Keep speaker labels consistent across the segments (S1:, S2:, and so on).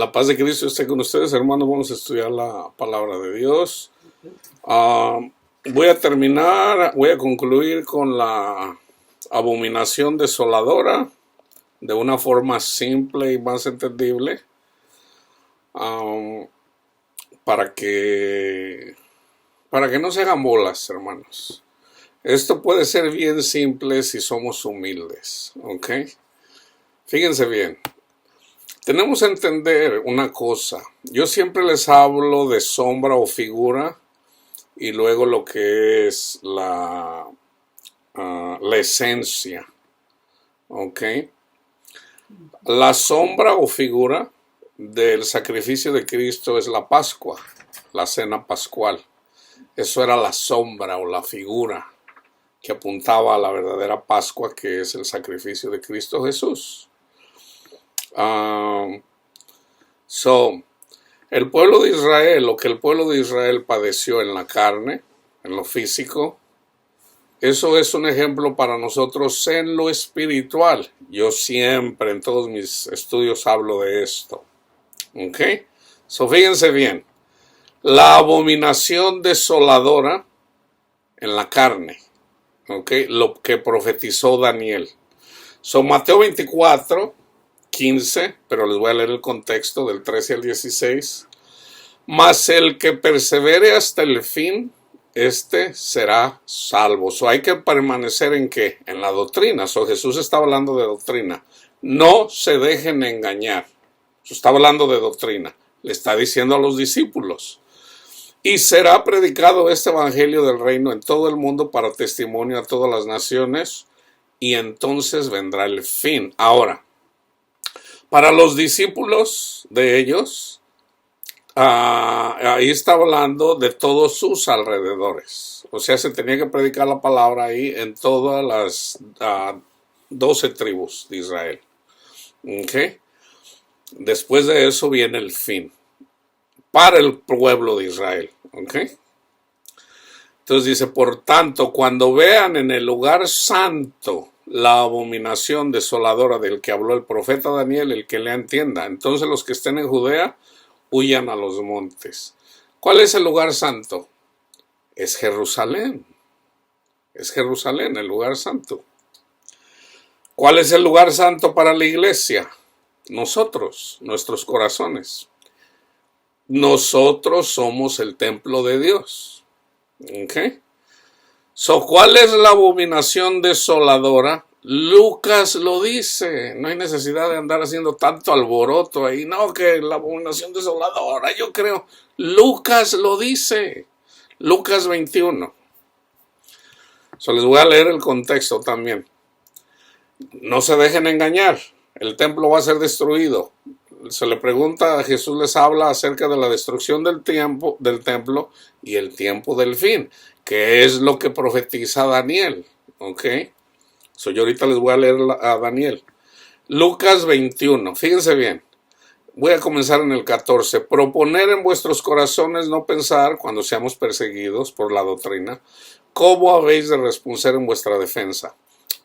S1: La paz de Cristo esté con ustedes, hermanos. Vamos a estudiar la palabra de Dios. Voy a concluir con la abominación desoladora de una forma simple y más entendible, para que no se hagan bolas, hermanos. Esto puede ser bien simple si somos humildes, ¿ok? Fíjense bien. Tenemos que entender una cosa. Yo siempre les hablo de sombra o figura y luego lo que es la esencia. ¿Ok? La sombra o figura del sacrificio de Cristo es la Pascua, la cena pascual. Eso era la sombra o la figura que apuntaba a la verdadera Pascua, que es el sacrificio de Cristo Jesús. El pueblo de Israel, lo que el pueblo de Israel padeció en la carne, en lo físico, eso es un ejemplo para nosotros en lo espiritual. Yo siempre en todos mis estudios hablo de esto. ¿Ok? Fíjense bien. La abominación desoladora en la carne. ¿Ok? Lo que profetizó Daniel. Mateo 24, 15, pero les voy a leer el contexto del 13 al 16. Mas el que persevere hasta el fin, este será salvo. Hay que permanecer ¿en qué? En la doctrina. Jesús está hablando de doctrina. No se dejen engañar. Está hablando de doctrina. Le está diciendo a los discípulos. Y será predicado este evangelio del reino en todo el mundo para testimonio a todas las naciones, y entonces vendrá el fin. Ahora, para los discípulos de ellos, ahí está hablando de todos sus alrededores. O sea, se tenía que predicar la palabra ahí en todas las 12 tribus de Israel. ¿Okay? Después de eso viene el fin para el pueblo de Israel. ¿Okay? Entonces dice, por tanto, cuando vean en el lugar santo la abominación desoladora del que habló el profeta Daniel, el que le entienda, entonces los que estén en Judea huyan a los montes. ¿Cuál es el lugar santo? Es Jerusalén. Es Jerusalén, el lugar santo. ¿Cuál es el lugar santo para la iglesia? Nosotros, nuestros corazones. Nosotros somos el templo de Dios. ¿Ok? ¿Cuál es la abominación desoladora? Lucas lo dice. No hay necesidad de andar haciendo tanto alboroto ahí. No, que la abominación desoladora, yo creo. Lucas lo dice. Lucas 21. Les voy a leer el contexto también. No se dejen engañar. El templo va a ser destruido. Se le pregunta a Jesús, les habla acerca de la destrucción del templo y el tiempo del fin, que es lo que profetiza Daniel. ¿Ok? Yo ahorita les voy a leer a Daniel. Lucas 21, fíjense bien. Voy a comenzar en el 14. Proponer en vuestros corazones no pensar, cuando seamos perseguidos por la doctrina, cómo habéis de responder en vuestra defensa.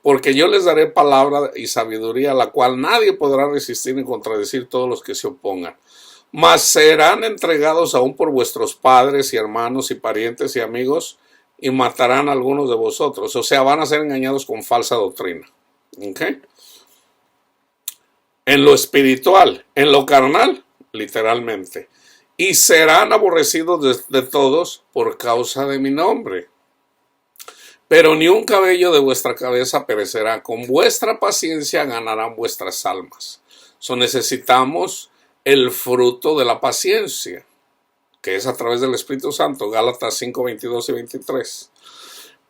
S1: Porque yo les daré palabra y sabiduría, la cual nadie podrá resistir ni contradecir todos los que se opongan. Mas serán entregados aún por vuestros padres y hermanos y parientes y amigos, y matarán a algunos de vosotros. O sea, van a ser engañados con falsa doctrina. ¿Ok? En lo espiritual, en lo carnal, literalmente. Y serán aborrecidos de todos por causa de mi nombre. Pero ni un cabello de vuestra cabeza perecerá. Con vuestra paciencia ganarán vuestras almas. Necesitamos el fruto de la paciencia, que es a través del Espíritu Santo. Gálatas 5, 22 y 23.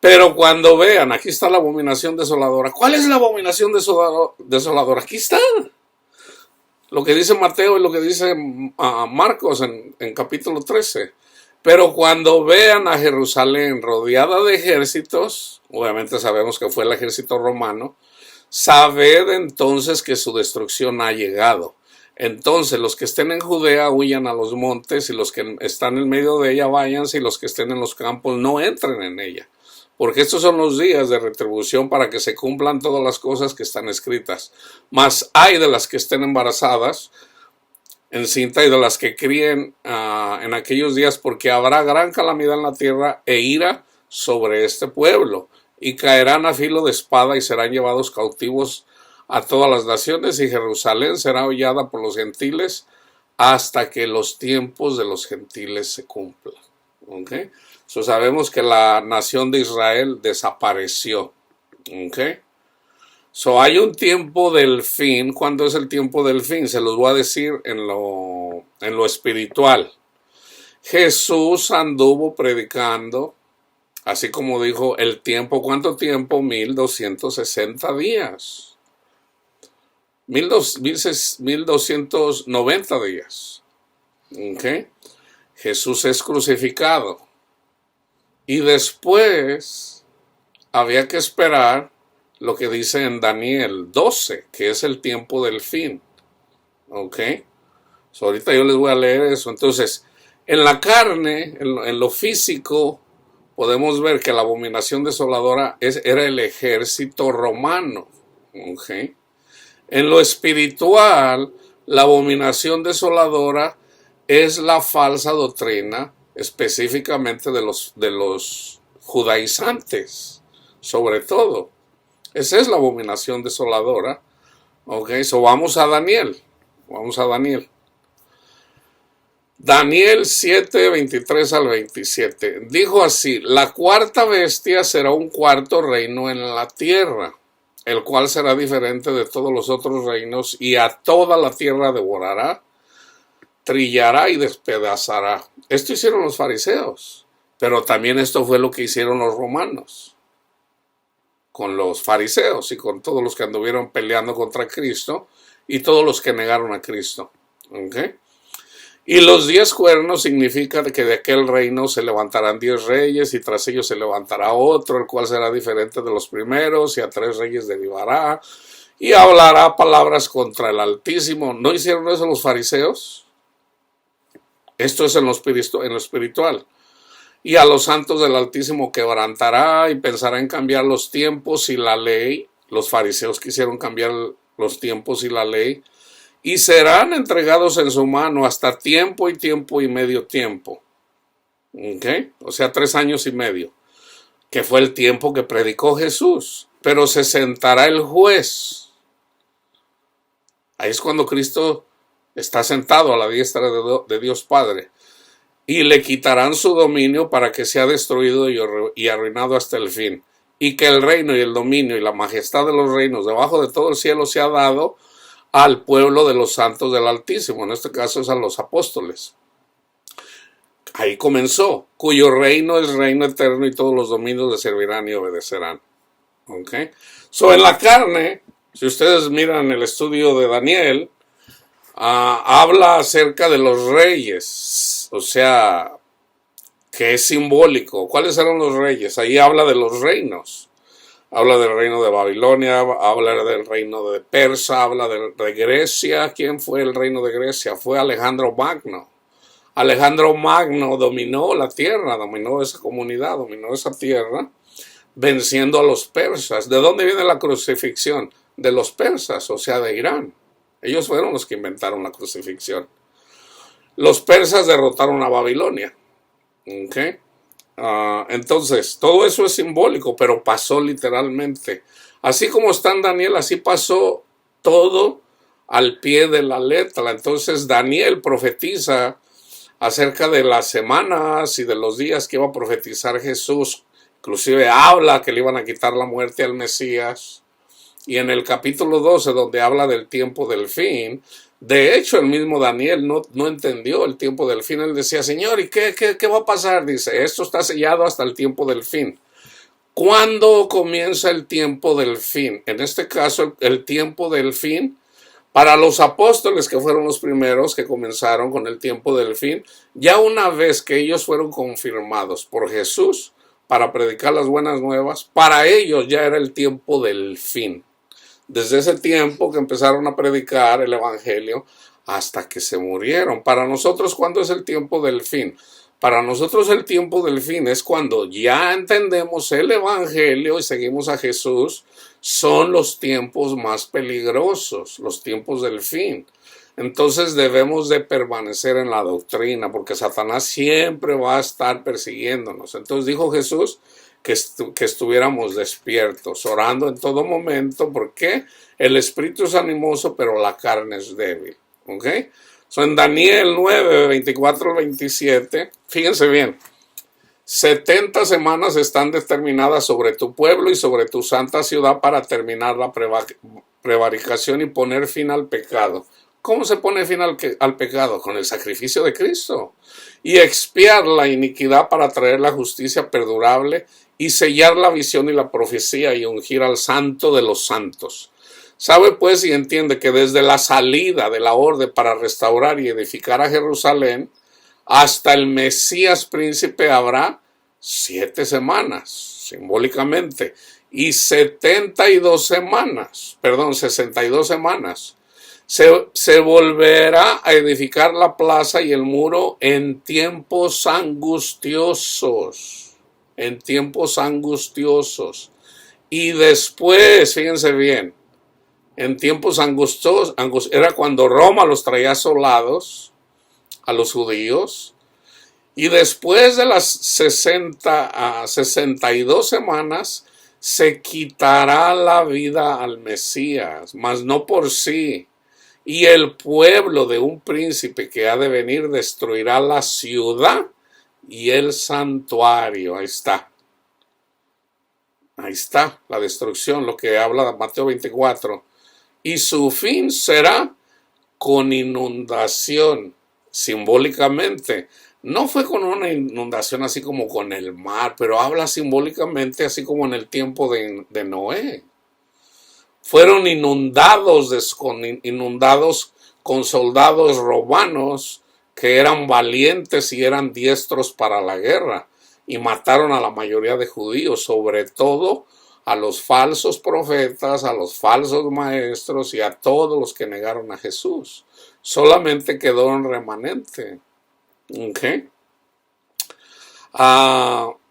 S1: Pero cuando vean, aquí está la abominación desoladora. ¿Cuál es la abominación desoladora? Aquí está. Lo que dice Mateo y lo que dice Marcos en capítulo 13. Pero cuando vean a Jerusalén rodeada de ejércitos, obviamente sabemos que fue el ejército romano, sabed entonces que su destrucción ha llegado. Entonces los que estén en Judea huyan a los montes, y los que están en medio de ella váyanse, y los que estén en los campos no entren en ella. Porque estos son los días de retribución para que se cumplan todas las cosas que están escritas. Mas hay de las que estén embarazadas encinta y de las que críen en aquellos días, porque habrá gran calamidad en la tierra e ira sobre este pueblo, y caerán a filo de espada y serán llevados cautivos a todas las naciones, y Jerusalén será hollada por los gentiles hasta que los tiempos de los gentiles se cumplan. ¿Okay? So sabemos que la nación de Israel desapareció. ¿Okay? So hay un tiempo del fin. ¿Cuándo es el tiempo del fin? Se los voy a decir en lo espiritual. Jesús anduvo predicando, así como dijo el tiempo. ¿Cuánto tiempo? 1260 días. 1290 días. ¿Okay? Jesús es crucificado. Y después había que esperar lo que dice en Daniel 12, que es el tiempo del fin. ¿Ok? So, ahorita yo les voy a leer eso. Entonces, en la carne, en lo físico, podemos ver que la abominación desoladora era el ejército romano. ¿Ok? En lo espiritual, la abominación desoladora es la falsa doctrina, específicamente de los judaizantes, sobre todo. Esa es la abominación desoladora. Ok, so vamos a Daniel. Vamos a Daniel. Daniel 7, 23 al 27. Dijo así: la cuarta bestia será un cuarto reino en la tierra, el cual será diferente de todos los otros reinos, y a toda la tierra devorará, trillará y despedazará. Esto hicieron los fariseos, pero también esto fue lo que hicieron los romanos con los fariseos y con todos los que anduvieron peleando contra Cristo y todos los que negaron a Cristo. ¿Okay? Y los 10 cuernos significa que de aquel reino se levantarán 10 reyes, y tras ellos se levantará otro, el cual será diferente de los primeros, y a 3 reyes derivará, y hablará palabras contra el Altísimo. ¿No hicieron eso los fariseos? Esto es en lo espiritual. Y a los santos del Altísimo quebrantará, y pensará en cambiar los tiempos y la ley. Los fariseos quisieron cambiar los tiempos y la ley, y serán entregados en su mano hasta tiempo y medio tiempo. ¿Okay? O sea, 3 años y medio, que fue el tiempo que predicó Jesús. Pero se sentará el juez. Ahí es cuando Cristo está sentado a la diestra de Dios Padre. Y le quitarán su dominio para que sea destruido y arruinado hasta el fin. Y que el reino y el dominio y la majestad de los reinos debajo de todo el cielo se ha dado al pueblo de los santos del Altísimo. En este caso es a los apóstoles. Ahí comenzó. Cuyo reino es reino eterno, y todos los dominios le servirán y obedecerán. ¿Ok? So, en la carne, si ustedes miran el estudio de Daniel, habla acerca de los reyes, o sea, que es simbólico. ¿Cuáles eran los reyes? Ahí habla de los reinos. Habla del reino de Babilonia, habla del reino de Persia, habla de Grecia. ¿Quién fue el reino de Grecia? Fue Alejandro Magno. Alejandro Magno dominó la tierra, dominó esa comunidad, dominó esa tierra, venciendo a los persas. ¿De dónde viene la crucifixión? De los persas, o sea, de Irán. Ellos fueron los que inventaron la crucifixión. Los persas derrotaron a Babilonia. ¿Okay? Entonces, todo eso es simbólico, pero pasó literalmente. Así como está en Daniel, así pasó todo al pie de la letra. Entonces, Daniel profetiza acerca de las semanas y de los días que iba a profetizar Jesús. Inclusive habla que le iban a quitar la muerte al Mesías. Y en el capítulo 12, donde habla del tiempo del fin, de hecho el mismo Daniel no entendió el tiempo del fin. Él decía: Señor, ¿y qué va a pasar? Dice: esto está sellado hasta el tiempo del fin. ¿Cuándo comienza el tiempo del fin? En este caso, el tiempo del fin, para los apóstoles, que fueron los primeros que comenzaron con el tiempo del fin, ya una vez que ellos fueron confirmados por Jesús para predicar las buenas nuevas, para ellos ya era el tiempo del fin. Desde ese tiempo que empezaron a predicar el evangelio hasta que se murieron. Para nosotros, ¿cuándo es el tiempo del fin? Para nosotros el tiempo del fin es cuando ya entendemos el evangelio y seguimos a Jesús. Son los tiempos más peligrosos, los tiempos del fin. Entonces debemos de permanecer en la doctrina, porque Satanás siempre va a estar persiguiéndonos. Entonces dijo Jesús que estuviéramos despiertos, orando en todo momento, porque el espíritu es animoso, pero la carne es débil. ¿Ok? So, en Daniel 9, 24 al 27, fíjense bien, 70 semanas están determinadas sobre tu pueblo y sobre tu santa ciudad para terminar la prevaricación y poner fin al pecado. ¿Cómo se pone fin al pecado? Con el sacrificio de Cristo. Y expiar la iniquidad para traer la justicia perdurable y sellar la visión y la profecía y ungir al santo de los santos. Sabe pues y entiende que desde la salida de la orden para restaurar y edificar a Jerusalén hasta el Mesías príncipe habrá 7 semanas, simbólicamente, y 62 semanas. Se volverá a edificar la plaza y el muro en tiempos angustiosos. En tiempos angustiosos. Y después, fíjense bien, en tiempos angustiosos, era cuando Roma los traía asolados a los judíos. Y después de las 60 a 62 semanas, se quitará la vida al Mesías, mas no por sí. Y el pueblo de un príncipe que ha de venir destruirá la ciudad y el santuario. Ahí está. Ahí está la destrucción, lo que habla Mateo 24. Y su fin será con inundación, simbólicamente. No fue con una inundación así como con el mar, pero habla simbólicamente así como en el tiempo de Noé. Fueron inundados con soldados romanos que eran valientes y eran diestros para la guerra, y mataron a la mayoría de judíos, sobre todo a los falsos profetas, a los falsos maestros y a todos los que negaron a Jesús. Solamente quedó un remanente. ¿Okay?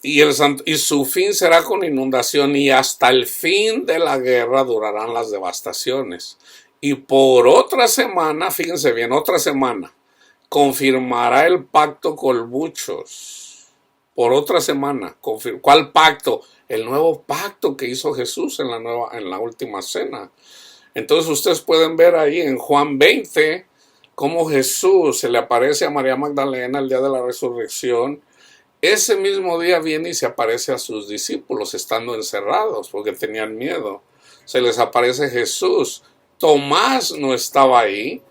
S1: Y su fin será con inundación, y hasta el fin de la guerra durarán las devastaciones. Y por otra semana, fíjense bien, otra semana, confirmará el pacto con muchos. Por otra semana, ¿cuál pacto? El nuevo pacto que hizo Jesús en la última cena. Entonces ustedes pueden ver ahí en Juan 20 cómo Jesús se le aparece a María Magdalena el día de la resurrección. Ese mismo día viene y se aparece a sus discípulos estando encerrados porque tenían miedo. Se les aparece Jesús. Tomás no estaba ahí.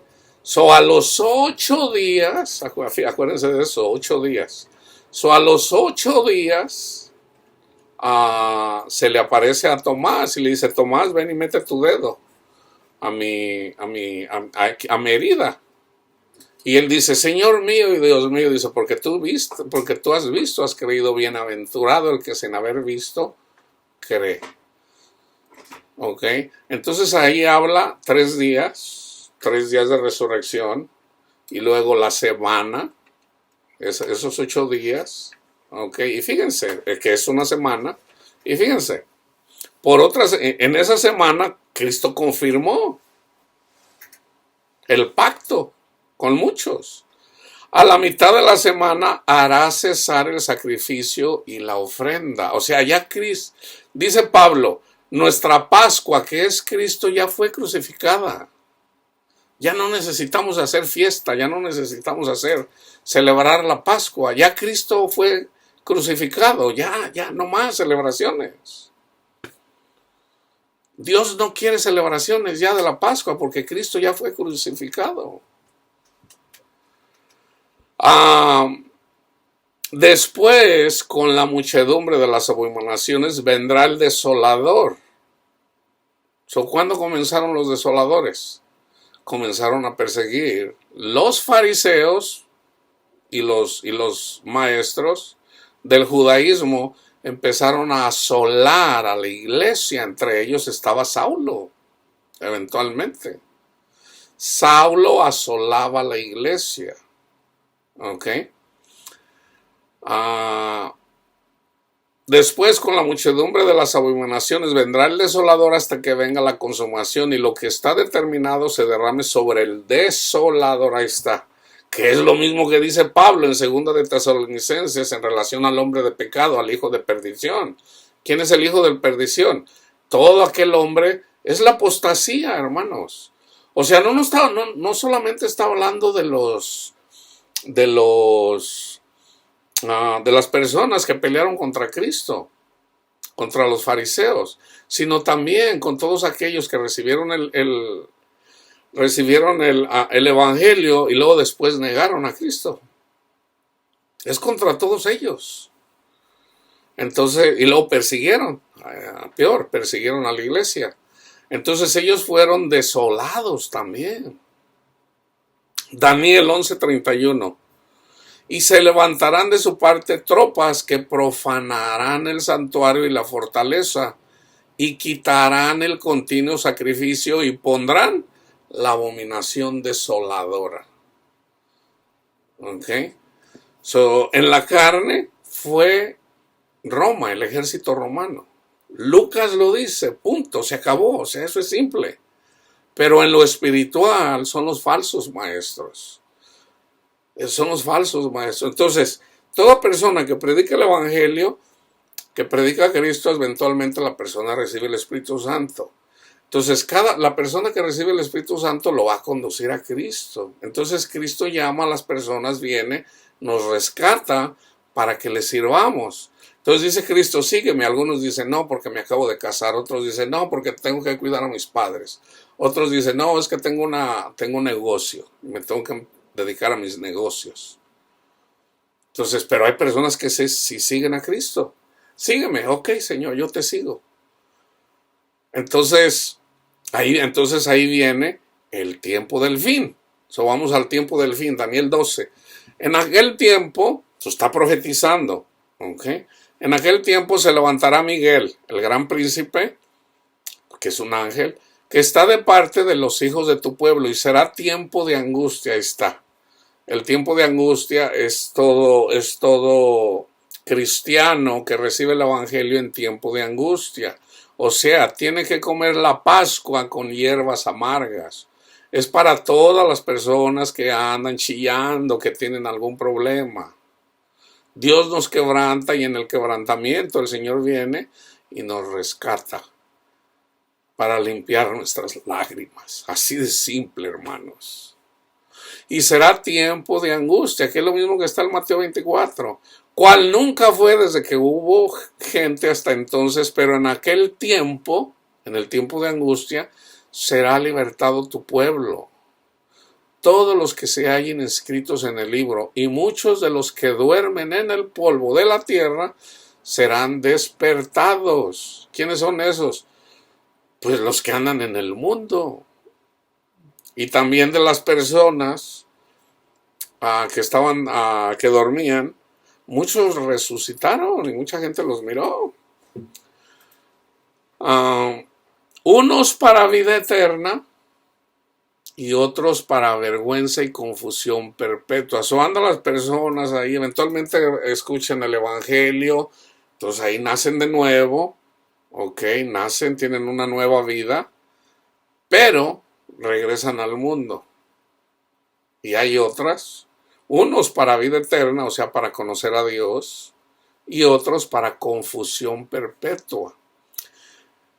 S1: A los 8 días, acuérdense de eso, 8 días. A los 8 días se le aparece a Tomás y le dice: Tomás, ven y mete tu dedo a mi herida. Y él dice: Señor mío y Dios mío, dice, porque tú has visto, has creído. Bienaventurado el que sin haber visto cree. Ok, entonces ahí habla 3 días de resurrección, y luego la semana, esos 8 días. Ok, y fíjense que es una semana, y fíjense, en esa semana Cristo confirmó el pacto con muchos. A la mitad de la semana hará cesar el sacrificio y la ofrenda. O sea, ya Cristo, dice Pablo, nuestra Pascua, que es Cristo, ya fue crucificada. Ya no necesitamos hacer fiesta, ya no necesitamos celebrar la Pascua. Ya Cristo fue crucificado, ya no más celebraciones. Dios no quiere celebraciones ya de la Pascua porque Cristo ya fue crucificado. Después, con la muchedumbre de las abominaciones, vendrá el desolador. ¿Cuándo comenzaron los desoladores? Comenzaron a perseguir los fariseos y los maestros del judaísmo. Empezaron a asolar a la iglesia. Entre ellos estaba Saulo, eventualmente. Saulo asolaba la iglesia. Ok. Después, con la muchedumbre de las abominaciones, vendrá el desolador hasta que venga la consumación, y lo que está determinado se derrame sobre el desolador. Ahí está. Que es lo mismo que dice Pablo en 2 de Tesalonicenses en relación al hombre de pecado, al hijo de perdición. ¿Quién es el hijo de perdición? Todo aquel hombre es la apostasía, hermanos. O sea, no solamente está hablando de las personas que pelearon contra Cristo, contra los fariseos, sino también con todos aquellos que recibieron el evangelio y luego después negaron a Cristo. Es contra todos ellos. Entonces, y luego persiguieron, peor, persiguieron a la iglesia. Entonces ellos fueron desolados también. Daniel 11:31. Y se levantarán de su parte tropas que profanarán el santuario y la fortaleza, y quitarán el continuo sacrificio y pondrán la abominación desoladora. ¿Ok? En la carne fue Roma, el ejército romano. Lucas lo dice, punto, se acabó, o sea, eso es simple. Pero en lo espiritual son los falsos maestros. Son los falsos maestros. Entonces, toda persona que predica el evangelio, que predica a Cristo, eventualmente la persona recibe el Espíritu Santo. Entonces, la persona que recibe el Espíritu Santo lo va a conducir a Cristo. Entonces, Cristo llama a las personas, viene, nos rescata para que le sirvamos. Entonces dice Cristo, sígueme. Algunos dicen, no, porque me acabo de casar. Otros dicen, no, porque tengo que cuidar a mis padres. Otros dicen, no, es que tengo un negocio y me tengo que dedicar a mis negocios. Entonces, pero hay personas que si siguen a Cristo. Sígueme, ok, Señor, yo te sigo. Entonces ahí viene el tiempo del fin. Vamos al tiempo del fin, Daniel 12. En aquel tiempo, está profetizando, ¿ok? En aquel tiempo se levantará Miguel, el gran príncipe, que es un ángel, que está de parte de los hijos de tu pueblo, y será tiempo de angustia. Ahí está. El tiempo de angustia es todo cristiano que recibe el evangelio en tiempo de angustia. O sea, tiene que comer la Pascua con hierbas amargas. Es para todas las personas que andan chillando, que tienen algún problema. Dios nos quebranta, y en el quebrantamiento el Señor viene y nos rescata para limpiar nuestras lágrimas. Así de simple, hermanos. Y será tiempo de angustia, que es lo mismo que está en Mateo 24, cual nunca fue desde que hubo gente hasta entonces, pero en aquel tiempo, en el tiempo de angustia, será libertado tu pueblo. Todos los que se hallen escritos en el libro, y muchos de los que duermen en el polvo de la tierra serán despertados. ¿Quiénes son esos? Pues los que andan en el mundo. Y también de las personas que dormían, muchos resucitaron y mucha gente los miró. Unos para vida eterna y otros para vergüenza y confusión perpetua. Andan las personas ahí, eventualmente escuchan el evangelio, entonces ahí nacen de nuevo, ok, nacen, tienen una nueva vida, pero regresan al mundo. Y hay unos para vida eterna, o sea, para conocer a Dios, y otros para confusión perpetua.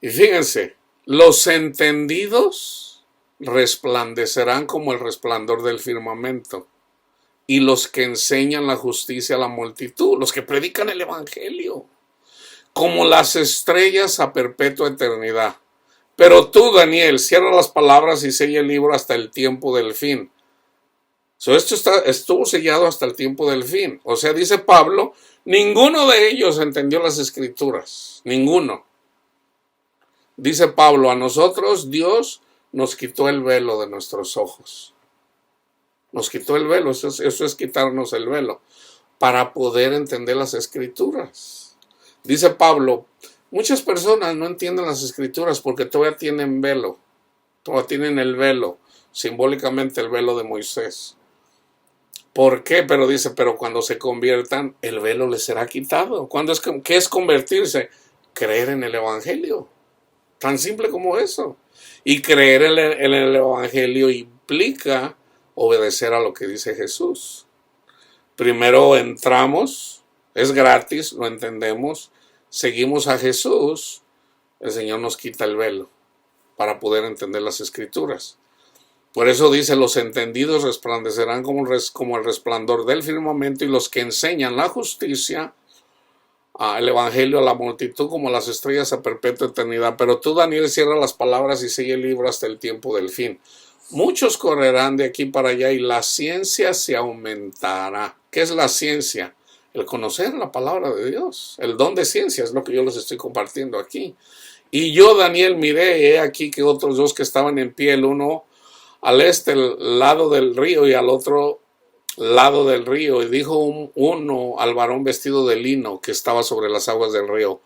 S1: Y fíjense, los entendidos resplandecerán como el resplandor del firmamento, y los que enseñan la justicia a la multitud, los que predican el evangelio, como las estrellas a perpetua eternidad. Pero tú, Daniel, cierra las palabras y sella el libro hasta el tiempo del fin. Esto estuvo sellado hasta el tiempo del fin. O sea, dice Pablo, ninguno de ellos entendió las escrituras. Ninguno. Dice Pablo, a nosotros Dios nos quitó el velo de nuestros ojos. Nos quitó el velo, eso es quitarnos el velo, para poder entender las escrituras. Dice Pablo, muchas personas no entienden las escrituras porque todavía tienen velo, todavía tienen el velo, simbólicamente el velo de Moisés. ¿Por qué? Pero dice, pero cuando se conviertan, el velo les será quitado. ¿Qué es convertirse? Creer en el Evangelio. Tan simple como eso. Y creer en el Evangelio implica obedecer a lo que dice Jesús. Primero entramos, es gratis, lo entendemos, seguimos a Jesús, el Señor nos quita el velo para poder entender las Escrituras. Por eso dice, los entendidos resplandecerán como el resplandor del firmamento, y los que enseñan la justicia, el evangelio a la multitud, como las estrellas a perpetua eternidad. Pero tú, Daniel, cierra las palabras y sigue el libro hasta el tiempo del fin. Muchos correrán de aquí para allá y la ciencia se aumentará. ¿Qué es la ciencia? El conocer la palabra de Dios. El don de ciencia es lo que yo les estoy compartiendo aquí. Y yo, Daniel, miré, he aquí que otros dos que estaban en pie, el uno al este lado del río y al otro lado del río, y dijo uno al varón vestido de lino que estaba sobre las aguas del río: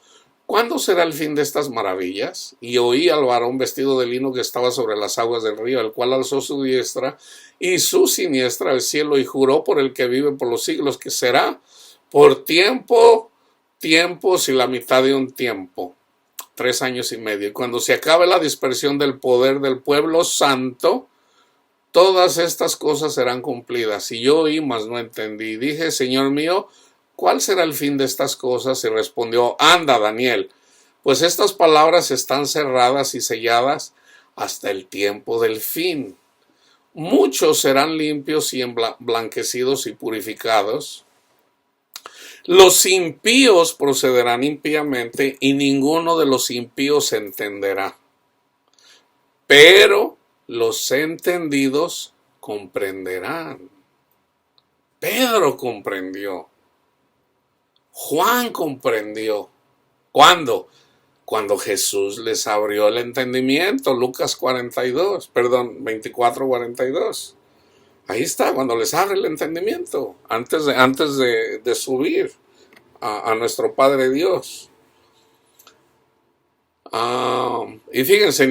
S1: ¿cuándo será el fin de estas maravillas? Y oí al varón vestido de lino que estaba sobre las aguas del río, el cual alzó su diestra y su siniestra al cielo y juró por el que vive por los siglos que será por tiempos y la mitad de un tiempo, 3 años y medio. Y cuando se acabe la dispersión del poder del pueblo santo, todas estas cosas serán cumplidas. Y yo oí, mas no entendí. Dije: Señor mío, ¿cuál será el fin de estas cosas? Y respondió: anda, Daniel, pues estas palabras están cerradas y selladas hasta el tiempo del fin. Muchos serán limpios y emblanquecidos y purificados. Los impíos procederán impíamente, y ninguno de los impíos entenderá. Pero los entendidos comprenderán. Pedro comprendió. Juan comprendió. ¿Cuándo? Cuando Jesús les abrió el entendimiento. Lucas 24, 42. Ahí está, cuando les abre el entendimiento. Antes de subir a nuestro Padre Dios. Y fíjense,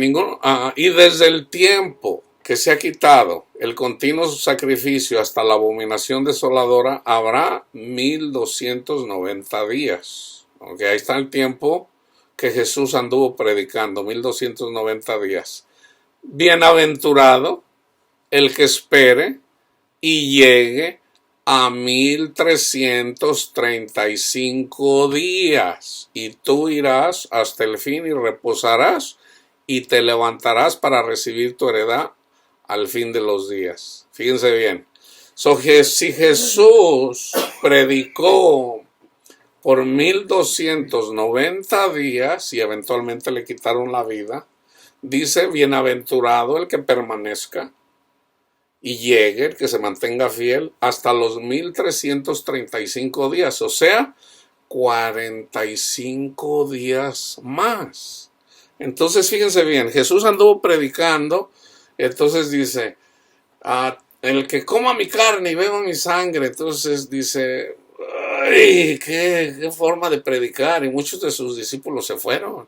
S1: y desde el tiempo que se ha quitado el continuo sacrificio hasta la abominación desoladora, habrá 1290 días. Okay, ahí está el tiempo que Jesús anduvo predicando, 1290 días. Bienaventurado el que espere y llegue a 1335 días, y tú irás hasta el fin y reposarás y te levantarás para recibir tu heredad al fin de los días. Fíjense bien. Si Jesús predicó por 1290 días y eventualmente le quitaron la vida, dice: bienaventurado el que permanezca y llegue, el que se mantenga fiel hasta los 1335 días, o sea, 45 días más. Entonces, fíjense bien, Jesús anduvo predicando, entonces dice: el que coma mi carne y beba mi sangre. Entonces dice: ¡ay, qué forma de predicar! Y muchos de sus discípulos se fueron.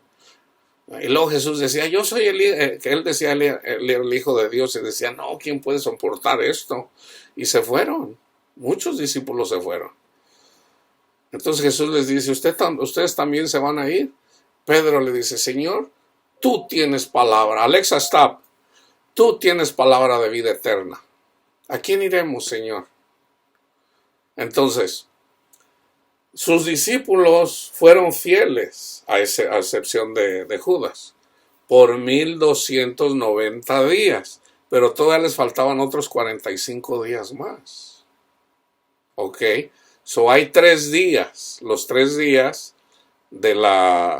S1: Y luego Jesús decía: yo soy que él decía el Hijo de Dios, y decía: no, ¿quién puede soportar esto? Y se fueron, muchos discípulos se fueron. Entonces Jesús les dice: ¿ustedes también se van a ir? Pedro le dice: Señor, tú tienes palabra. Alexa, stop. Tú tienes palabra de vida eterna. ¿A quién iremos, Señor? Entonces, sus discípulos fueron fieles, a excepción de Judas, por 1290 días, pero todavía les faltaban otros 45 días más. Ok, hay 3 días, los 3 días de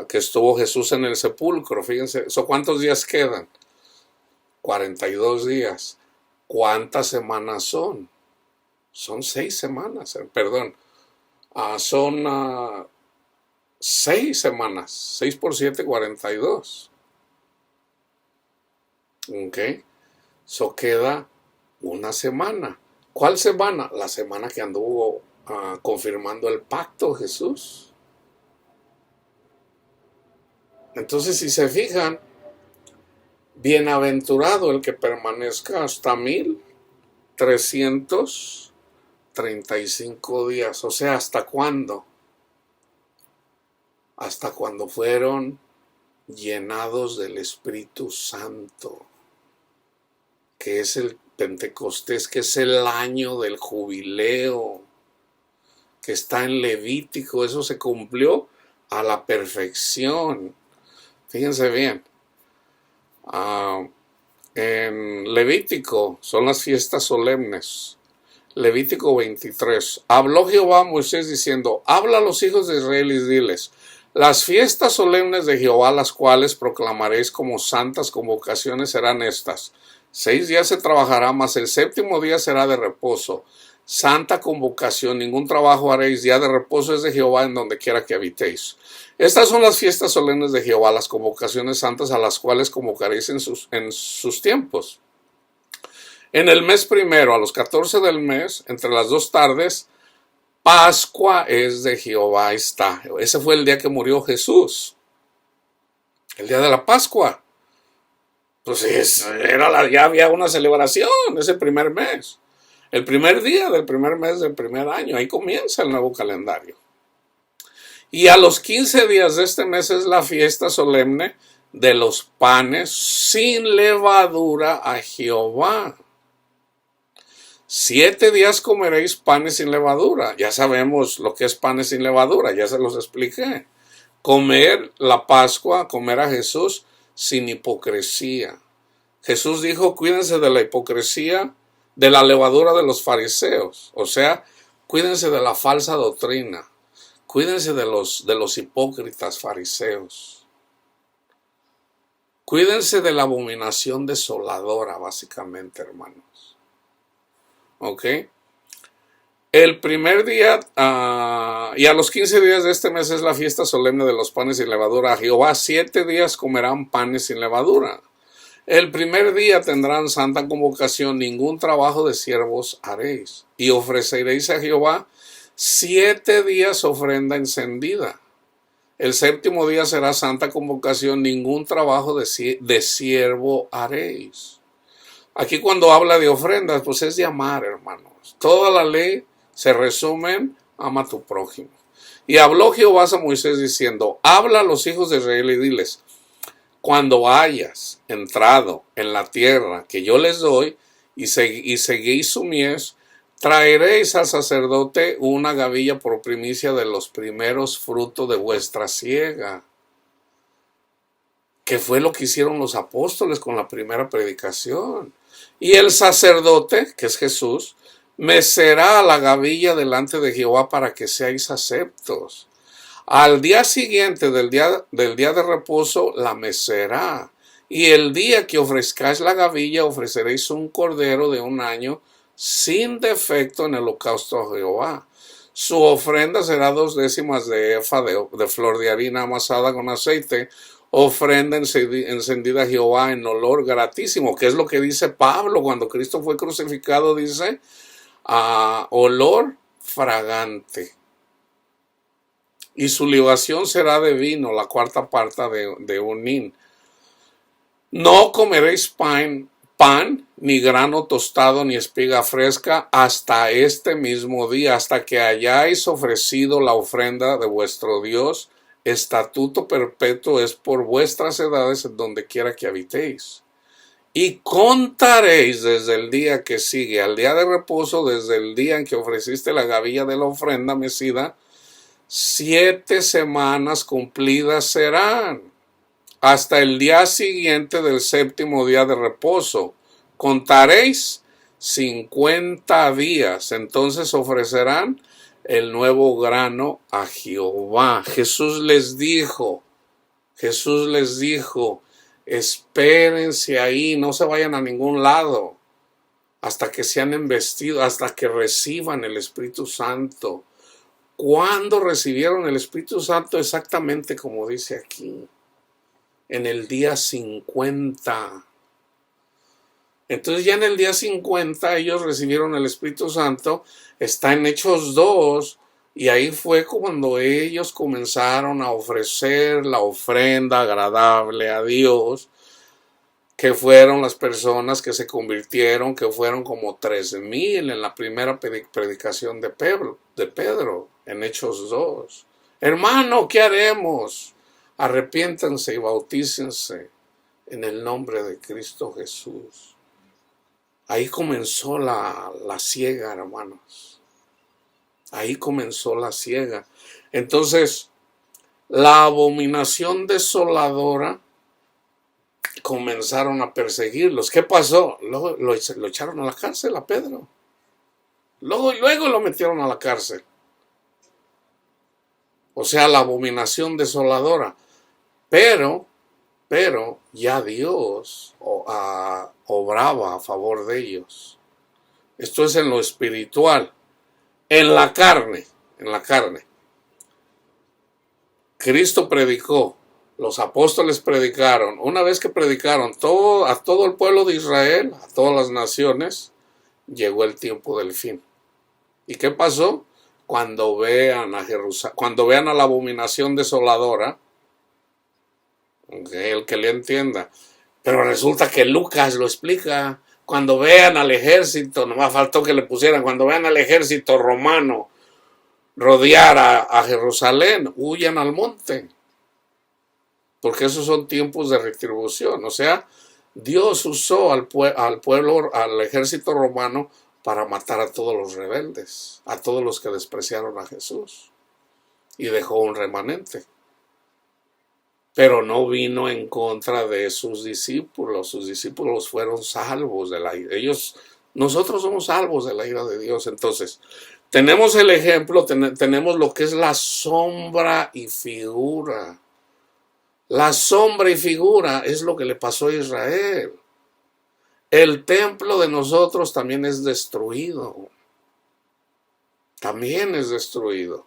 S1: que estuvo Jesús en el sepulcro. Fíjense, ¿cuántos días quedan? 42 días. ¿Cuántas semanas son? Son 6 semanas, perdón. Son 6 semanas. 6 por 7, 42. Ok. Queda una semana. ¿Cuál semana? La semana que anduvo confirmando el pacto Jesús. Entonces, si se fijan, bienaventurado el que permanezca hasta 1335 35 días. O sea, ¿hasta cuándo? Hasta cuando fueron llenados del Espíritu Santo, que es el Pentecostés, que es el año del jubileo, que está en Levítico. Eso se cumplió a la perfección. Fíjense bien. En Levítico son las fiestas solemnes. Levítico 23. Habló Jehová a Moisés diciendo: habla a los hijos de Israel y diles: las fiestas solemnes de Jehová, las cuales proclamaréis como santas convocaciones, serán estas. 6 días se trabajará, mas el 7º día será de reposo. Santa convocación, ningún trabajo haréis. Día de reposo es de Jehová en donde quiera que habitéis. Estas son las fiestas solemnes de Jehová, las convocaciones santas a las cuales convocaréis en sus tiempos. En el mes primero, a los 14 del mes, entre las 2 tardes, Pascua es de Jehová. Ahí está. Ese fue el día que murió Jesús. El día de la Pascua. Pues ya había una celebración ese primer mes. El primer día del primer mes del primer año. Ahí comienza el nuevo calendario. Y a los 15 días de este mes es la fiesta solemne de los panes sin levadura a Jehová. 7 días comeréis panes sin levadura. Ya sabemos lo que es panes sin levadura, ya se los expliqué. Comer la Pascua, comer a Jesús sin hipocresía. Jesús dijo: cuídense de la hipocresía, de la levadura de los fariseos. O sea, cuídense de la falsa doctrina. Cuídense de los hipócritas fariseos. Cuídense de la abominación desoladora, básicamente, hermanos. ¿Ok? El primer día, y a los 15 días de este mes es la fiesta solemne de los panes sin levadura a Jehová. 7 días comerán panes sin levadura. El primer día tendrán santa convocación, ningún trabajo de siervos haréis. Y ofreceréis a Jehová 7 días ofrenda encendida. El 7º día será santa convocación, ningún trabajo de siervo haréis. Aquí cuando habla de ofrendas, pues es de amar, hermanos. Toda la ley se resume en: ama a tu prójimo. Y habló Jehová a Moisés diciendo: habla a los hijos de Israel y diles: cuando hayas entrado en la tierra que yo les doy y seguís su mies, traeréis al sacerdote una gavilla por primicia de los primeros frutos de vuestra siega. Que fue lo que hicieron los apóstoles con la primera predicación. Y el sacerdote, que es Jesús, mecerá la gavilla delante de Jehová para que seáis aceptos. Al día siguiente del día de reposo la mecerá. Y el día que ofrezcáis la gavilla ofreceréis un cordero de 1 año sin defecto en el holocausto a Jehová. Su ofrenda será 2 décimas de efa de flor de harina amasada con aceite, ofrenda encendida a Jehová en olor gratísimo, que es lo que dice Pablo cuando Cristo fue crucificado, dice: olor fragante. Y su libación será de vino, la 4ª parte de un hin. No comeréis pan, ni grano tostado, ni espiga fresca, hasta este mismo día, hasta que hayáis ofrecido la ofrenda de vuestro Dios. Estatuto perpetuo es por vuestras edades en donde quiera que habitéis. Y contaréis desde el día que sigue al día de reposo, desde el día en que ofreciste la gavilla de la ofrenda mecida, 7 semanas cumplidas serán, hasta el día siguiente del 7º día de reposo. Contaréis 50 días, entonces ofrecerán el nuevo grano a Jehová. Jesús les dijo, espérense ahí, no se vayan a ningún lado, hasta que sean investidos, hasta que reciban el Espíritu Santo. ¿Cuándo recibieron el Espíritu Santo? Exactamente como dice aquí, en el día 50. Entonces ya en el día 50 ellos recibieron el Espíritu Santo. Está en Hechos 2, y ahí fue cuando ellos comenzaron a ofrecer la ofrenda agradable a Dios. que fueron las personas que se convirtieron, que fueron como 3,000 en la primera predicación de Pedro, en Hechos 2. Hermano, ¿qué haremos? Arrepiéntanse y bautícense en el nombre de Cristo Jesús. Ahí comenzó la siega, hermanos. Ahí comenzó la siega. Entonces, la abominación desoladora comenzaron a perseguirlos. ¿Qué pasó? Luego lo echaron a la cárcel a Pedro. Luego lo metieron a la cárcel. O sea, la abominación desoladora. Pero ya Dios obraba a favor de ellos. Esto es en lo espiritual. En la carne. Cristo predicó. Los apóstoles predicaron. Una vez que predicaron a todo el pueblo de Israel, a todas las naciones, llegó el tiempo del fin. ¿Y qué pasó? Cuando vean a Jerusalén, cuando vean a la abominación desoladora, el que le entienda. Pero resulta que Lucas lo explica. Cuando vean al ejército, nomás faltó que le pusieran, cuando vean al ejército romano rodear a Jerusalén, huyan al monte. Porque esos son tiempos de retribución. O sea, Dios usó al pueblo, al ejército romano para matar a todos los rebeldes, a todos los que despreciaron a Jesús. Y dejó un remanente. Pero no vino en contra de sus discípulos. Sus discípulos fueron salvos de la ira. Nosotros somos salvos de la ira de Dios. Entonces, tenemos el ejemplo, tenemos lo que es la sombra y figura. La sombra y figura es lo que le pasó a Israel. El templo de nosotros también es destruido. También es destruido.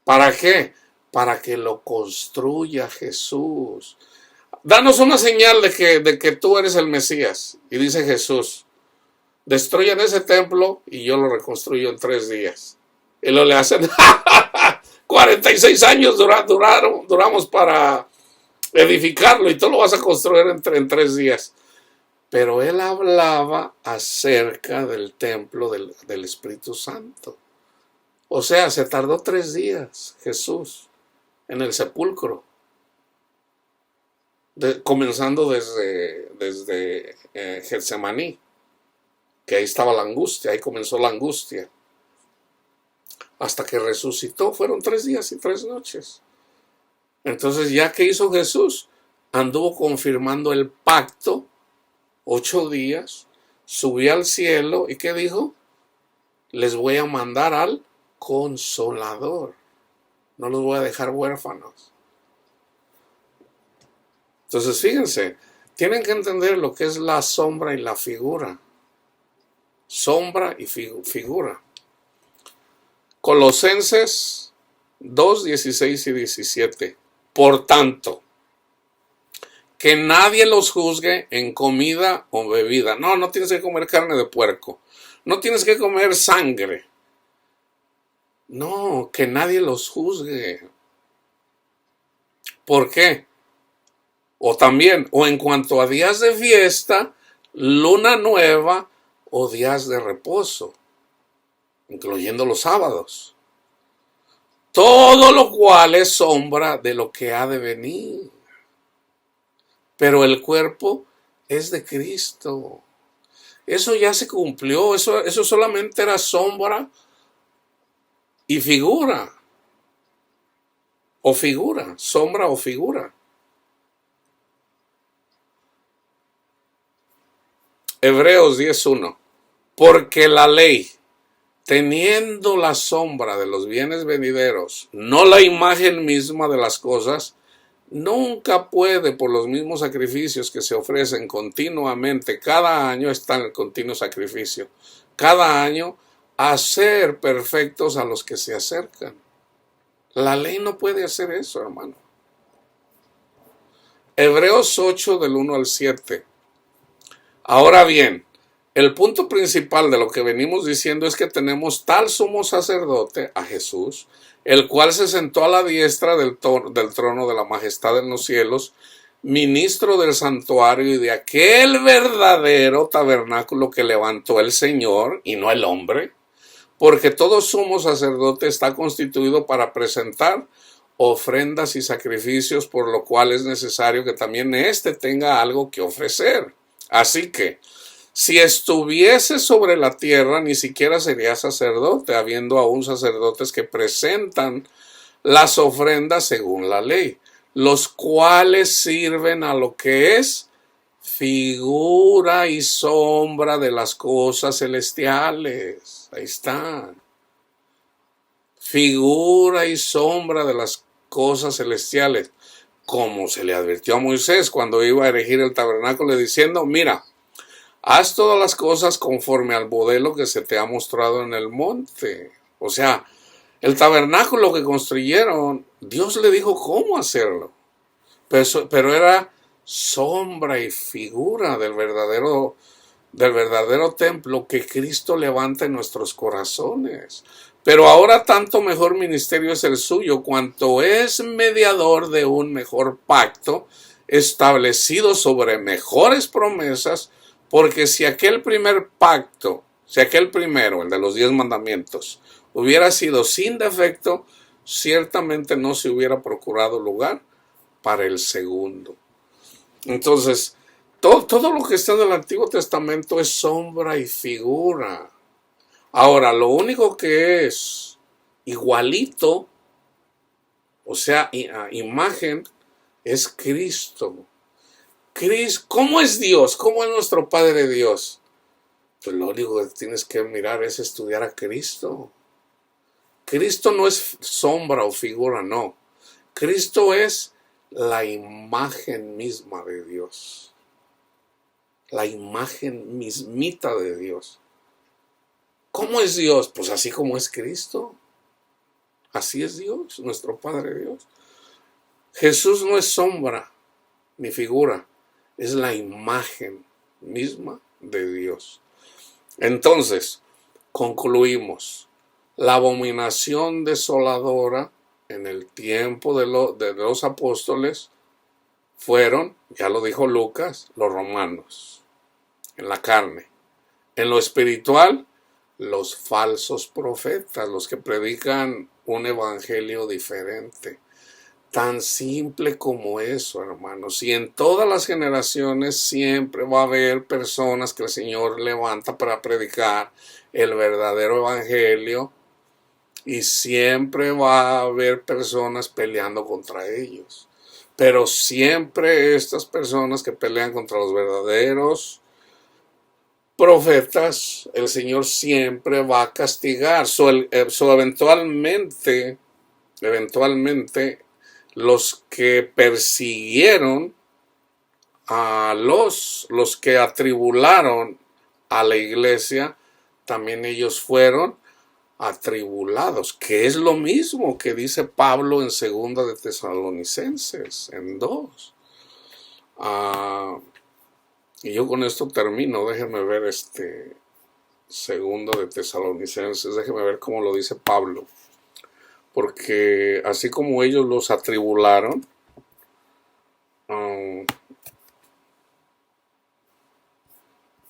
S1: ¿Para qué? Para que lo construya Jesús. Danos una señal de que tú eres el Mesías. Y dice Jesús, destruyan ese templo y yo lo reconstruyo en 3 días. Y lo le hacen 46 años duramos para edificarlo y tú lo vas a construir en 3 días. Pero él hablaba acerca del templo del Espíritu Santo. O sea, se tardó 3 días Jesús en el sepulcro. Comenzando desde Getsemaní, que ahí estaba la angustia, ahí comenzó la angustia. Hasta que resucitó, fueron 3 días y 3 noches. Entonces, ya que hizo Jesús, anduvo confirmando el pacto 8 días, subió al cielo y ¿qué dijo? Les voy a mandar al Consolador. No los voy a dejar huérfanos. Entonces, fíjense, tienen que entender lo que es la sombra y la figura. Sombra y figura. Colosenses 2, 16 y 17. Por tanto, que nadie los juzgue en comida o bebida. No tienes que comer carne de puerco. No tienes que comer sangre. No, que nadie los juzgue. ¿Por qué? O también, o en cuanto a días de fiesta, luna nueva o días de reposo, incluyendo los sábados. Todo lo cual es sombra de lo que ha de venir. Pero el cuerpo es de Cristo. Eso ya se cumplió, eso solamente era sombra y figura. O figura, sombra o figura. Hebreos 10:1. Porque la ley, teniendo la sombra de los bienes venideros, no la imagen misma de las cosas, nunca puede, por los mismos sacrificios que se ofrecen continuamente, cada año está en el continuo sacrificio, cada año, hacer perfectos a los que se acercan. La ley no puede hacer eso, hermano. Hebreos 8 del 1 al 7. Ahora bien, el punto principal de lo que venimos diciendo es que tenemos tal sumo sacerdote, a Jesús, el cual se sentó a la diestra del trono de la majestad en los cielos, ministro del santuario y de aquel verdadero tabernáculo que levantó el Señor y no el hombre, porque todo sumo sacerdote está constituido para presentar ofrendas y sacrificios, por lo cual es necesario que también éste tenga algo que ofrecer. Así que, si estuviese sobre la tierra, ni siquiera sería sacerdote, habiendo aún sacerdotes que presentan las ofrendas según la ley, los cuales sirven a lo que es figura y sombra de las cosas celestiales. Ahí está. Figura y sombra de las cosas celestiales. Como se le advirtió a Moisés cuando iba a erigir el tabernáculo, diciendo, mira, haz todas las cosas conforme al modelo que se te ha mostrado en el monte. O sea, el tabernáculo que construyeron, Dios le dijo cómo hacerlo. Pero era sombra y figura del verdadero templo que Cristo levanta en nuestros corazones. Pero ahora tanto mejor ministerio es el suyo, cuanto es mediador de un mejor pacto, establecido sobre mejores promesas, porque si aquel primer pacto, el de los 10 mandamientos, hubiera sido sin defecto, ciertamente no se hubiera procurado lugar para el segundo. Entonces, todo lo que está en el Antiguo Testamento es sombra y figura. Ahora, lo único que es igualito, o sea, imagen, es Cristo. ¿Cómo es Dios? ¿Cómo es nuestro Padre Dios? Pues lo único que tienes que mirar es estudiar a Cristo. Cristo no es sombra o figura, no. Cristo es la imagen misma de Dios. La imagen mismita de Dios. ¿Cómo es Dios? Pues así como es Cristo. Así es Dios, nuestro Padre Dios. Jesús no es sombra ni figura, es la imagen misma de Dios. Entonces, concluimos. La abominación desoladora en el tiempo de los apóstoles fueron, ya lo dijo Lucas, los romanos, en la carne. En lo espiritual, los falsos profetas, los que predican un evangelio diferente. Tan simple como eso, hermanos. Y en todas las generaciones siempre va a haber personas que el Señor levanta para predicar el verdadero evangelio, y siempre va a haber personas peleando contra ellos. Pero siempre estas personas que pelean contra los verdaderos profetas, el Señor siempre va a castigar. Eventualmente, los que persiguieron a los que atribularon a la iglesia, también ellos fueron atribulados, que es lo mismo que dice Pablo en 2 de Tesalonicenses, en 2. Y yo con esto termino. Déjenme ver 2 de Tesalonicenses, déjenme ver cómo lo dice Pablo. Porque así como ellos los atribularon,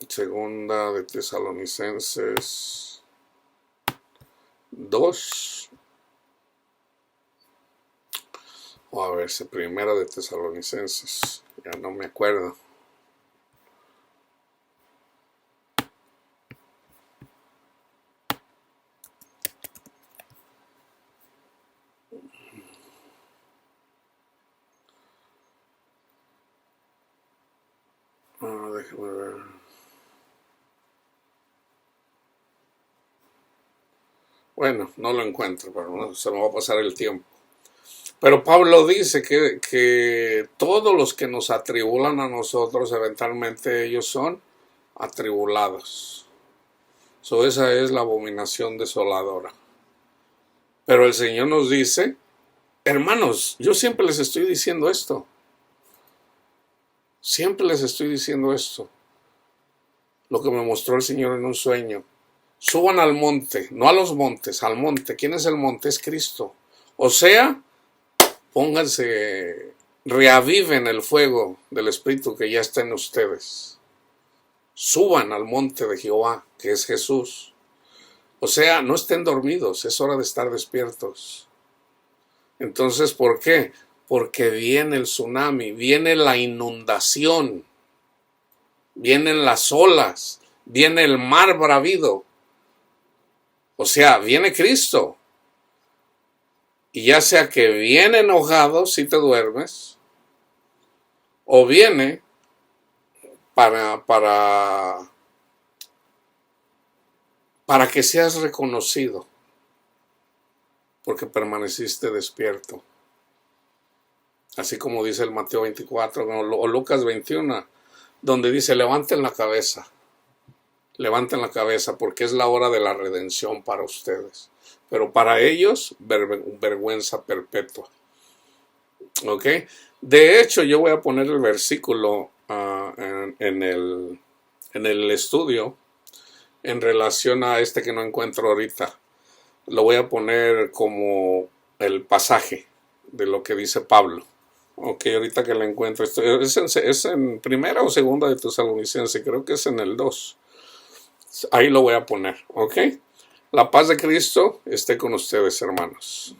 S1: Segunda de Tesalonicenses 2, o a ver, primera de Tesalonicenses, ya no me acuerdo. Déjame ver. Bueno, no lo encuentro, pero no, se me va a pasar el tiempo. Pero Pablo dice que todos los que nos atribulan a nosotros, eventualmente ellos son atribulados. Esa es la abominación desoladora. Pero el Señor nos dice, hermanos, yo siempre les estoy diciendo esto. Siempre les estoy diciendo esto. Lo que me mostró el Señor en un sueño. Suban al monte, no a los montes, al monte. ¿Quién es el monte? Es Cristo. O sea, pónganse reaviven el fuego del Espíritu que ya está en ustedes. Suban al monte de Jehová, que es Jesús. O sea, no estén dormidos, es hora de estar despiertos. Entonces, ¿por qué? Porque viene el tsunami, viene la inundación, vienen las olas, viene el mar bravío. O sea, viene Cristo. Y ya sea que viene enojado si te duermes, o viene para que seas reconocido, porque permaneciste despierto. Así como dice el Mateo 24 o Lucas 21, donde dice, levanten la cabeza, porque es la hora de la redención para ustedes. Pero para ellos, vergüenza perpetua. ¿Ok? De hecho, yo voy a poner el versículo en el estudio en relación a este que no encuentro ahorita. Lo voy a poner como el pasaje de lo que dice Pablo. Ok, ahorita que lo encuentro. Es en primera o segunda de Tesalonicenses, creo que es en el 2. Ahí lo voy a poner, ok. La paz de Cristo esté con ustedes, hermanos.